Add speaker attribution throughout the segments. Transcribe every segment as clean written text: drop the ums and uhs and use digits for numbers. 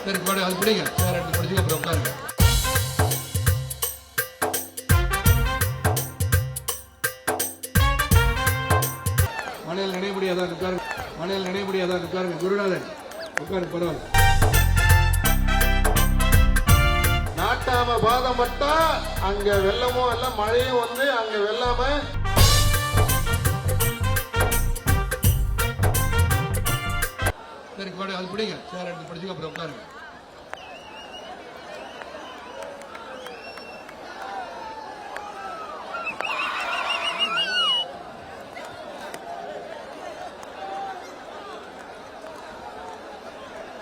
Speaker 1: சரி பாடு அது பிடிங்க. சேர் எடுத்து பிடிச்சி அப்புறம் உட்காருங்க. மனையில் நினைவுபடியாதான் உட்காருங்க. மனையில் நினைவுபடியாதான் உட்காருங்க. குருநாதன் உட்காருங்க. பரவாயில்ல.
Speaker 2: நாட்டாம பாதம் பட்டா அங்க வெள்ளமும் இல்ல மழையும் வந்து அங்க வெள்ளாம
Speaker 1: சரி பாடு அது பிடிங்க. சேர் எடுத்து பிடிச்சி அப்புறம் உட்காருங்க.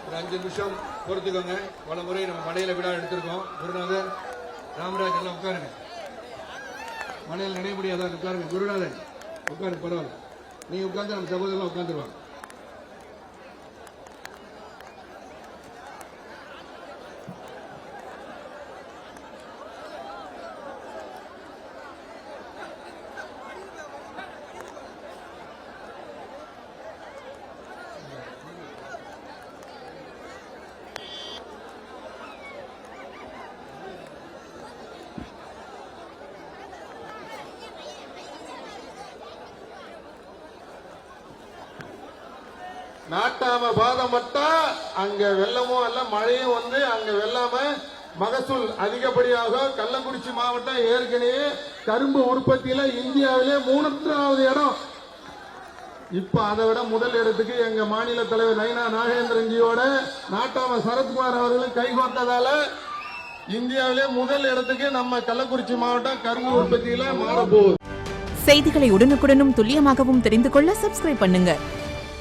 Speaker 1: ஒரு 5 நிமிஷம் பொறுத்துக்கோங்க. பல முறை நம்ம மலையில விழா எடுத்திருக்கோம். குருநாதர் ராமராஜ் எல்லாம் உட்காருங்க. மனையில் நினைவுபடியாதான் உட்காருங்க. குருநாதன் உட்காருங்க. பரவாயில்ல. நீங்க உட்கார்ந்து நம்ம சகோதரலாம் உட்காந்துருவாங்க.
Speaker 2: நாட்டாம பாதம் பட்டா அங்க வெள்ளமும் இல்ல மழையும் வந்து அங்க வெள்ளாம மகசூல் அதிகப்படியாக. கள்ளக்குறிச்சி மாவட்டம் ஏற்கனவே கரும்பு உற்பத்தியில இந்தியாவிலே 3வது இடம். இப்ப அதை விட முதல் இடத்துக்கு எங்க மாநில தலைவர் நயினா நாகேந்திரன்ஜியோட நாட்டாம சரத்குமார் அவர்களும் கைகோர்த்ததால இந்தியாவிலே முதல் இடத்துக்கு நம்ம கள்ளக்குறிச்சி மாவட்டம் கரும்பு உற்பத்தியில மாறப்போகுது.
Speaker 3: செய்திகளை உடனுக்குடனும் துல்லியமாகவும் தெரிந்து கொள்ள சப்ஸ்கிரைப் பண்ணுங்க.